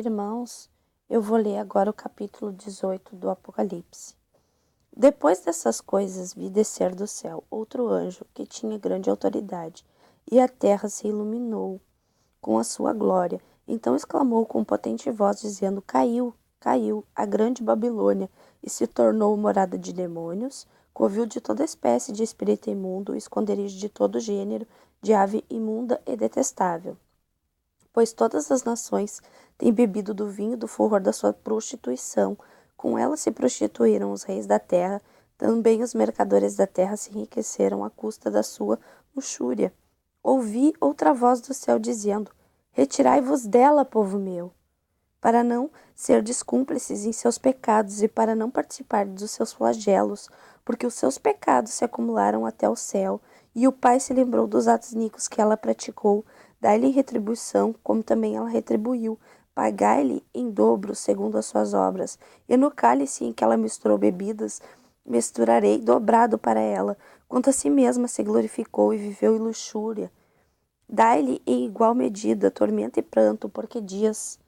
Irmãos, eu vou ler agora o capítulo 18 do Apocalipse. Depois dessas coisas, vi descer do céu outro anjo que tinha grande autoridade, e a terra se iluminou com a sua glória. Então exclamou com potente voz, dizendo: Caiu, caiu a grande Babilônia, e se tornou morada de demônios, covil de toda espécie de espírito imundo, esconderijo de todo gênero, de ave imunda e detestável. Pois todas as nações têm bebido do vinho do furor da sua prostituição. Com ela se prostituíram os reis da terra, também os mercadores da terra se enriqueceram à custa da sua luxúria. Ouvi outra voz do céu dizendo: Retirai-vos dela, povo meu, para não serdes cúmplices em seus pecados e para não participar dos seus flagelos, porque os seus pecados se acumularam até o céu, e o Pai se lembrou dos atos iníquos que ela praticou. Dai-lhe retribuição, como também ela retribuiu. Pagai-lhe em dobro, segundo as suas obras. E no cálice em que ela misturou bebidas, misturarei dobrado para ela. Quanto a si mesma se glorificou e viveu em luxúria. Dai-lhe em igual medida tormento e pranto, porque dias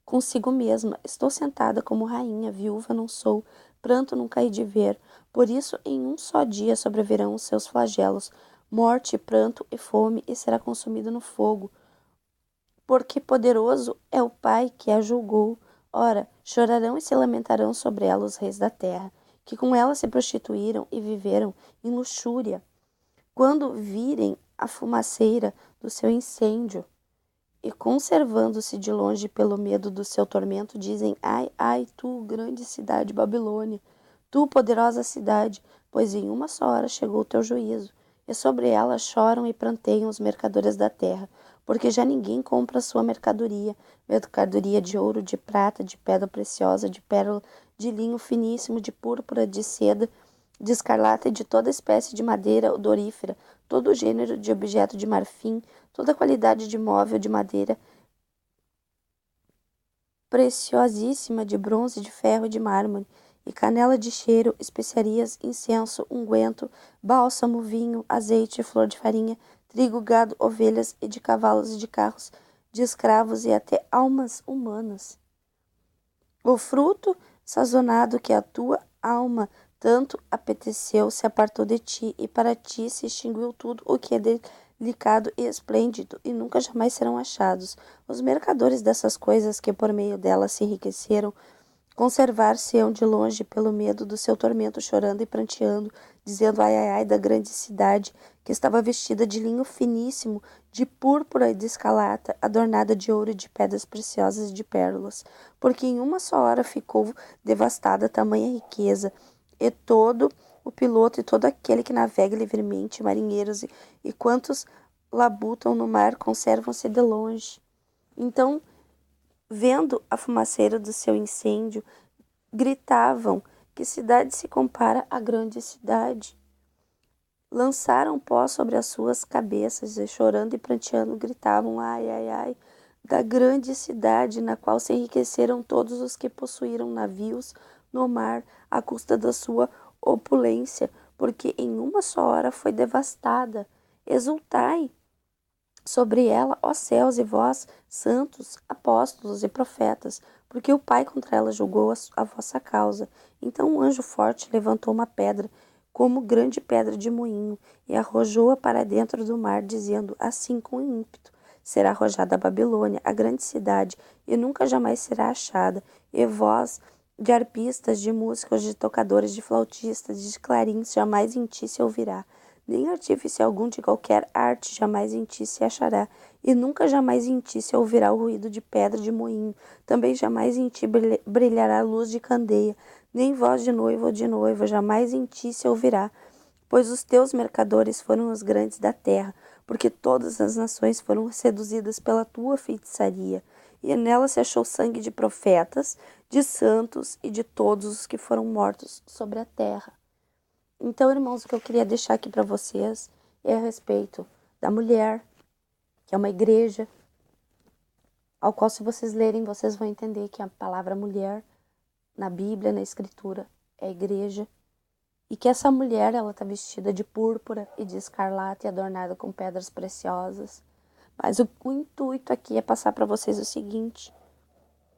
consigo mesma estou sentada como rainha, viúva não sou, pranto nunca hei de ver. Por isso, em um só dia sobrevirão os seus flagelos, morte, pranto e fome, e será consumido no fogo. Porque poderoso é o Pai que a julgou. Ora, chorarão e se lamentarão sobre ela os reis da terra, que com ela se prostituíram e viveram em luxúria, quando virem a fumaceira do seu incêndio, e conservando-se de longe pelo medo do seu tormento, dizem: Ai, ai, tu, grande cidade Babilônia, tu, poderosa cidade, pois em uma só hora chegou o teu juízo, e sobre ela choram e pranteiam os mercadores da terra, porque já ninguém compra a sua mercadoria de ouro, de prata, de pedra preciosa, de pérola, de linho finíssimo, de púrpura, de seda, de escarlata e de toda espécie de madeira odorífera, todo gênero de objeto de marfim, toda qualidade de móvel de madeira preciosíssima, de bronze, de ferro e de mármore, e canela de cheiro, especiarias, incenso, unguento, bálsamo, vinho, azeite, flor de farinha, trigo, gado, ovelhas e de cavalos e de carros, de escravos e até almas humanas. O fruto sazonado que a tua alma tanto apeteceu se apartou de ti, e para ti se extinguiu tudo o que é delicado e esplêndido, e nunca jamais serão achados. Os mercadores dessas coisas que por meio delas se enriqueceram, conservar-se-ão de longe pelo medo do seu tormento, chorando e pranteando, dizendo: Ai, ai, ai, da grande cidade, que estava vestida de linho finíssimo, de púrpura e de escarlata, adornada de ouro e de pedras preciosas e de pérolas, porque em uma só hora ficou devastada tamanha riqueza, e todo o piloto e todo aquele que navega livremente, marinheiros e quantos labutam no mar, conservam-se de longe. Então, vendo a fumaceira do seu incêndio, gritavam: Que cidade se compara à grande cidade? Lançaram pó sobre as suas cabeças e, chorando e pranteando, gritavam: Ai, ai, ai, da grande cidade, na qual se enriqueceram todos os que possuíram navios no mar, à custa da sua opulência, porque em uma só hora foi devastada. Exultai sobre ela, ó céus, e vós, santos, apóstolos e profetas, porque o Pai contra ela julgou a vossa causa. Então um anjo forte levantou uma pedra, como grande pedra de moinho, e arrojou-a para dentro do mar, dizendo, assim com ímpeto: será arrojada a Babilônia, a grande cidade, e nunca jamais será achada. E vós, de arpistas, de músicos, de tocadores, de flautistas, de clarins, jamais em ti se ouvirá. Nem artífice algum de qualquer arte jamais em ti se achará, e nunca jamais em ti se ouvirá o ruído de pedra de moinho, também jamais em ti brilhará luz de candeia, nem voz de noivo ou de noiva, jamais em ti se ouvirá, pois os teus mercadores foram os grandes da terra, porque todas as nações foram seduzidas pela tua feitiçaria, e nela se achou sangue de profetas, de santos e de todos os que foram mortos sobre a terra. Então, irmãos, o que eu queria deixar aqui para vocês é a respeito da mulher, que é uma igreja, ao qual, se vocês lerem, vocês vão entender que a palavra mulher, na Bíblia, na Escritura, é igreja, e que essa mulher, ela está vestida de púrpura e de escarlate e adornada com pedras preciosas. Mas o intuito aqui é passar para vocês o seguinte: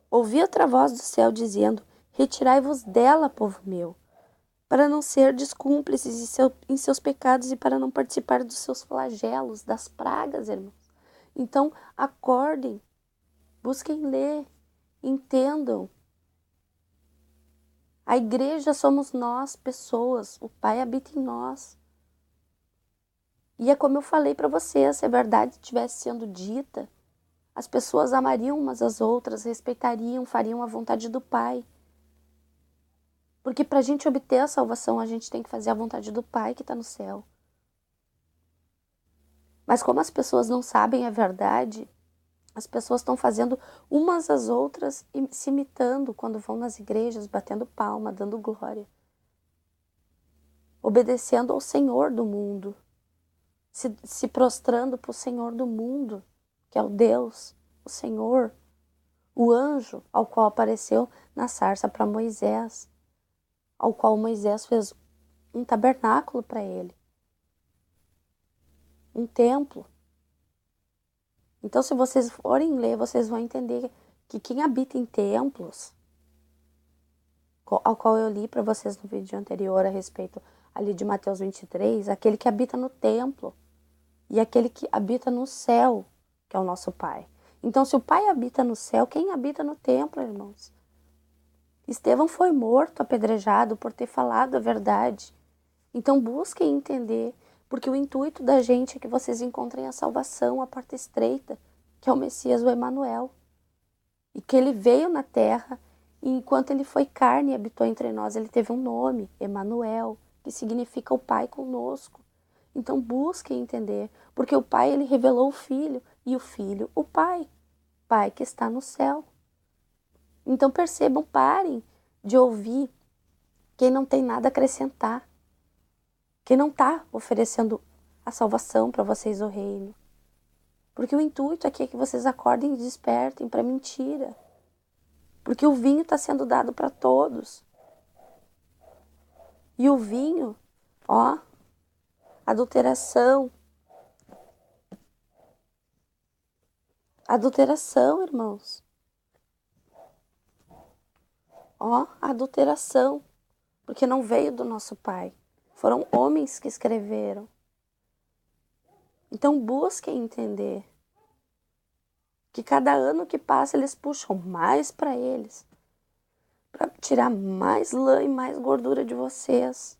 Ouvi outra voz do céu dizendo: Retirai-vos dela, povo meu, para não serdes cúmplices em seus pecados e para não participar dos seus flagelos, das pragas, irmãos. Então, acordem, busquem ler, entendam. A igreja somos nós, pessoas, o Pai habita em nós. E é como eu falei para vocês, se a verdade estivesse sendo dita, as pessoas amariam umas às outras, respeitariam, fariam a vontade do Pai. Porque para a gente obter a salvação, a gente tem que fazer a vontade do Pai que está no céu. Mas como as pessoas não sabem a verdade, as pessoas estão fazendo umas às outras e se imitando quando vão nas igrejas, batendo palma, dando glória. Obedecendo ao Senhor do mundo. Se prostrando para o Senhor do mundo, que é o Deus, o Senhor, o anjo ao qual apareceu na sarça para Moisés, ao qual Moisés fez um tabernáculo para ele, um templo. Então, se vocês forem ler, vocês vão entender que quem habita em templos, ao qual eu li para vocês no vídeo anterior a respeito ali de Mateus 23, aquele que habita no templo e aquele que habita no céu, que é o nosso Pai. Então, se o Pai habita no céu, quem habita no templo, irmãos? Estevão foi morto, apedrejado por ter falado a verdade. Então, busquem entender, porque o intuito da gente é que vocês encontrem a salvação, a porta estreita, que é o Messias, o Emanuel. E que ele veio na terra, e enquanto ele foi carne e habitou entre nós, ele teve um nome, Emanuel, que significa o Pai conosco. Então busquem entender, porque o Pai ele revelou o Filho, e o Filho o Pai, Pai que está no céu. Então percebam, parem de ouvir quem não tem nada a acrescentar, quem não está oferecendo a salvação para vocês o reino. Porque o intuito aqui é que vocês acordem e despertem para mentira. Porque o vinho está sendo dado para todos. E o vinho, ó, adulteração. Adulteração, irmãos. Ó, adulteração. Porque não veio do nosso Pai. Foram homens que escreveram. Então busquem entender que cada ano que passa eles puxam mais para eles. Para tirar mais lã e mais gordura de vocês.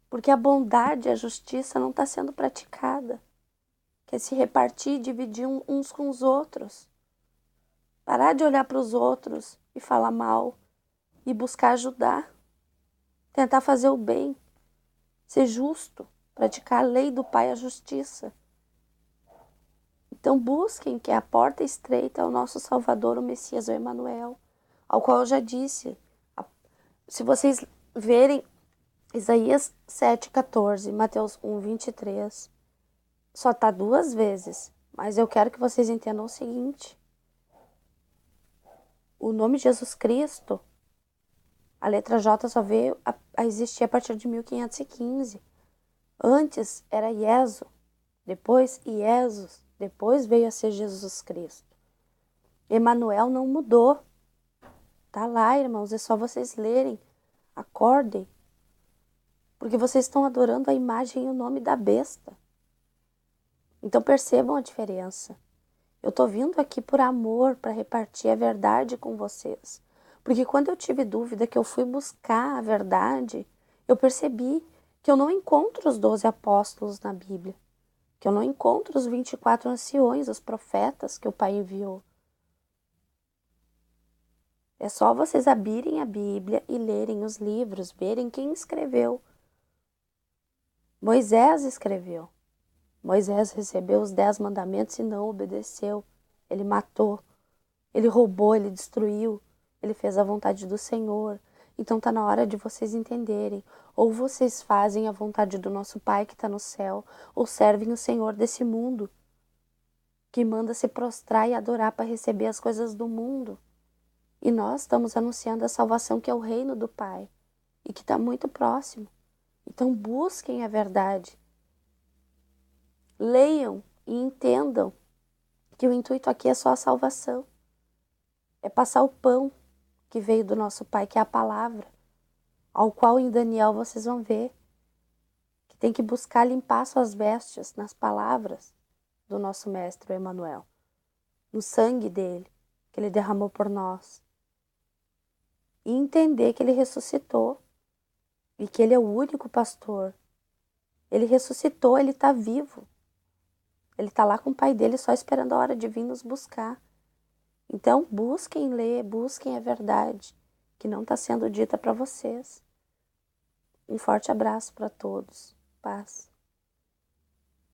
Porque a bondade e a justiça não está sendo praticada. Quer se repartir e dividir uns com os outros. Parar de olhar para os outros e falar mal. E buscar ajudar. Tentar fazer o bem. Ser justo. Praticar a lei do Pai e a justiça. Então busquem que a porta estreita é o nosso Salvador, o Messias, o Emanuel. Ao qual eu já disse. Se vocês verem Isaías 7,14, Mateus 1,23, só está 2 vezes. Mas eu quero que vocês entendam o seguinte. O nome Jesus Cristo, a letra J só veio a existir a partir de 1515. Antes era Ieso, depois Iesus, depois veio a ser Jesus Cristo. Emanuel não mudou. Tá lá, irmãos, é só vocês lerem. Acordem. Porque vocês estão adorando a imagem e o nome da besta. Então percebam a diferença. Eu tô vindo aqui por amor, para repartir a verdade com vocês. Porque quando eu tive dúvida, que eu fui buscar a verdade, eu percebi que eu não encontro os 12 apóstolos na Bíblia. Que eu não encontro os 24 anciões, os profetas que o Pai enviou. É só vocês abrirem a Bíblia e lerem os livros, verem quem escreveu. Moisés escreveu. Moisés recebeu os 10 mandamentos e não obedeceu. Ele matou, ele roubou, ele destruiu, ele fez a vontade do Senhor. Então está na hora de vocês entenderem. Ou vocês fazem a vontade do nosso Pai que está no céu, ou servem o Senhor desse mundo, que manda se prostrar e adorar para receber as coisas do mundo. E nós estamos anunciando a salvação que é o reino do Pai e que está muito próximo. Então busquem a verdade. Leiam e entendam que o intuito aqui é só a salvação. É passar o pão que veio do nosso Pai, que é a palavra, ao qual em Daniel vocês vão ver que tem que buscar limpar suas vestes nas palavras do nosso Mestre Emmanuel, no sangue dele, que ele derramou por nós. E entender que ele ressuscitou e que ele é o único pastor. Ele ressuscitou, ele está vivo. Ele está lá com o Pai dele só esperando a hora de vir nos buscar. Então, busquem ler, busquem a verdade que não está sendo dita para vocês. Um forte abraço para todos. Paz.